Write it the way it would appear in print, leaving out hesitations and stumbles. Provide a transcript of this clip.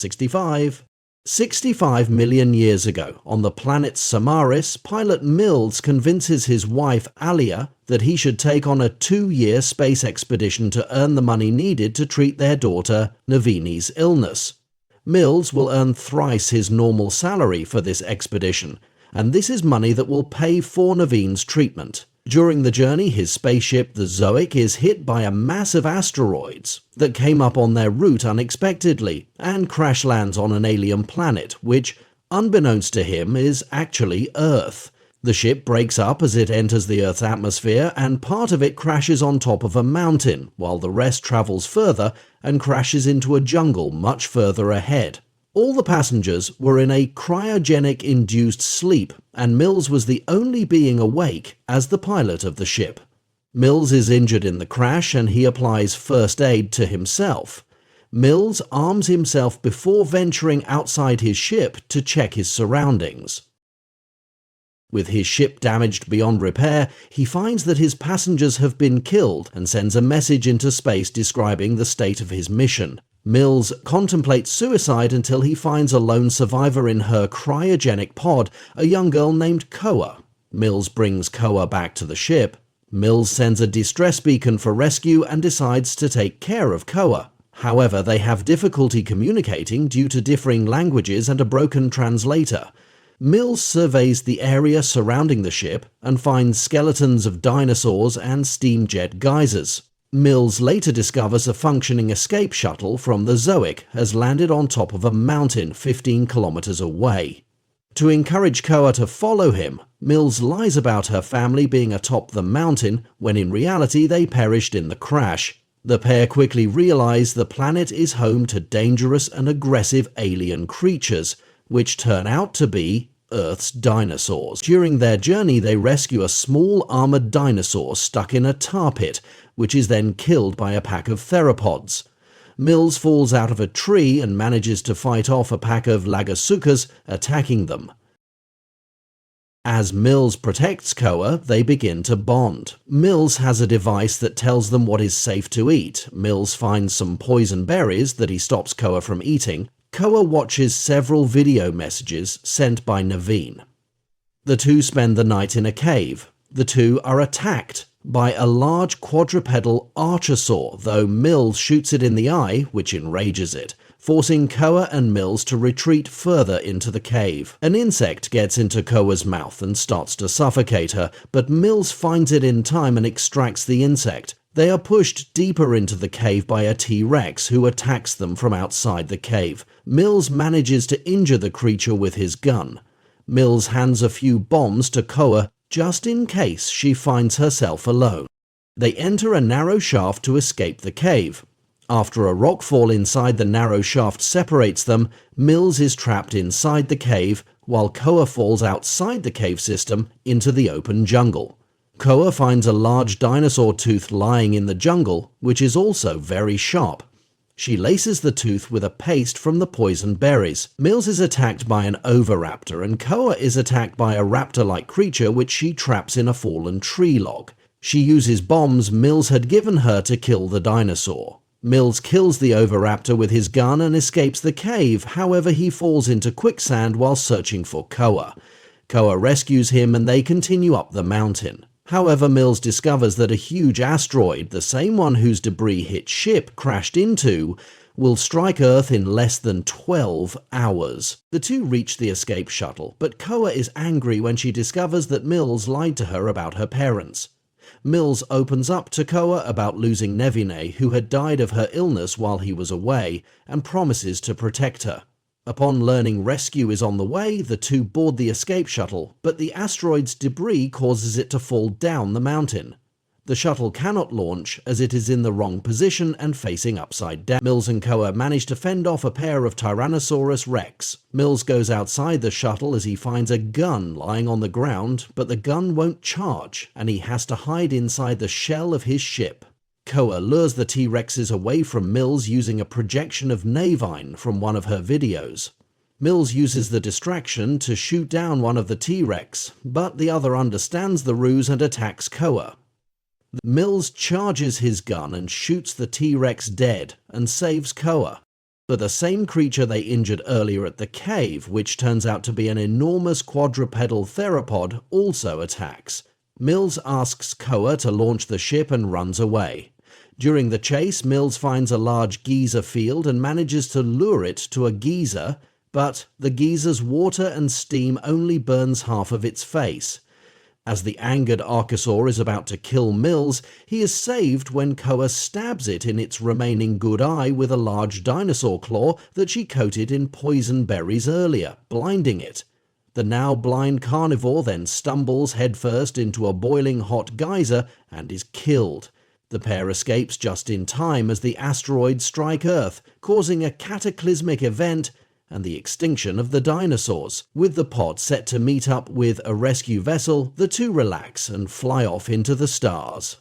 65. 65 million years ago, on the planet Samaris, pilot Mills convinces his wife Alia that he should take on a 2-year space expedition to earn the money needed to treat their daughter Navini's illness. Mills will earn thrice his normal salary for this expedition, and this is money that will pay for Navine's treatment. During the journey, his spaceship, the Zoic, is hit by a mass of asteroids that came up on their route unexpectedly and crash lands on an alien planet, which, unbeknownst to him, is actually Earth. The ship breaks up as it enters the Earth's atmosphere, and part of it crashes on top of a mountain, while the rest travels further and crashes into a jungle much further ahead. All the passengers were in a cryogenic-induced sleep, and Mills was the only being awake as the pilot of the ship. Mills is injured in the crash, and he applies first aid to himself. Mills arms himself before venturing outside his ship to check his surroundings. With his ship damaged beyond repair, he finds that his passengers have been killed and sends a message into space describing the state of his mission. Mills contemplates suicide until he finds a lone survivor in her cryogenic pod, a young girl named Koa. Mills brings Koa back to the ship. Mills sends a distress beacon for rescue and decides to take care of Koa. However, they have difficulty communicating due to differing languages and a broken translator. Mills surveys the area surrounding the ship and finds skeletons of dinosaurs and steam-jet geysers. Mills later discovers a functioning escape shuttle from the Zoic has landed on top of a mountain 15 kilometers away. To encourage Koa to follow him, Mills lies about her family being atop the mountain when in reality they perished in the crash. The pair quickly realize the planet is home to dangerous and aggressive alien creatures, which turn out to be Earth's dinosaurs. During their journey, they rescue a small armored dinosaur stuck in a tar pit, which is then killed by a pack of theropods. Mills falls out of a tree and manages to fight off a pack of lagasukas attacking them. As Mills protects Koa, they begin to bond. Mills has a device that tells them what is safe to eat. Mills finds some poison berries that he stops Koa from eating. Koa watches several video messages sent by Navine. The two spend the night in a cave. The two are attacked by a large quadrupedal archosaur, though Mills shoots it in the eye, which enrages it, forcing Koa and Mills to retreat further into the cave. An insect gets into Koa's mouth and starts to suffocate her, but Mills finds it in time and extracts the insect. They are pushed deeper into the cave by a T-Rex who attacks them from outside the cave. Mills manages to injure the creature with his gun. Mills hands a few bombs to Koa just in case she finds herself alone. They enter a narrow shaft to escape the cave. After a rockfall inside the narrow shaft separates them, Mills is trapped inside the cave, while Koa falls outside the cave system into the open jungle. Koa finds a large dinosaur tooth lying in the jungle, which is also very sharp. She laces the tooth with a paste from the poison berries. Mills is attacked by an oviraptor, and Koa is attacked by a raptor-like creature which she traps in a fallen tree log. She uses bombs Mills had given her to kill the dinosaur. Mills kills the oviraptor with his gun and escapes the cave, however he falls into quicksand while searching for Koa. Koa rescues him and they continue up the mountain. However, Mills discovers that a huge asteroid, the same one whose debris his ship crashed into, will strike Earth in less than 12 hours. The two reach the escape shuttle, but Koa is angry when she discovers that Mills lied to her about her parents. Mills opens up to Koa about losing Navine, who had died of her illness while he was away, and promises to protect her. Upon learning rescue is on the way, the two board the escape shuttle, but the asteroid's debris causes it to fall down the mountain. The shuttle cannot launch as it is in the wrong position and facing upside down. Mills and Koa manage to fend off a pair of Tyrannosaurus Rex. Mills goes outside the shuttle as he finds a gun lying on the ground, but the gun won't charge, and he has to hide inside the shell of his ship. Koa lures the T-Rexes away from Mills using a projection of Navine from one of her videos. Mills uses the distraction to shoot down one of the T-Rex, but the other understands the ruse and attacks Koa. Mills charges his gun and shoots the T-Rex dead and saves Koa. But the same creature they injured earlier at the cave, which turns out to be an enormous quadrupedal theropod, also attacks. Mills asks Koa to launch the ship and runs away. During the chase, Mills finds a large geyser field and manages to lure it to a geyser, but the geyser's water and steam only burns half of its face. As the angered archosaur is about to kill Mills, he is saved when Koa stabs it in its remaining good eye with a large dinosaur claw that she coated in poison berries earlier, blinding it. The now blind carnivore then stumbles headfirst into a boiling hot geyser and is killed. The pair escapes just in time as the asteroids strike Earth, causing a cataclysmic event and the extinction of the dinosaurs. With the pod set to meet up with a rescue vessel, the two relax and fly off into the stars.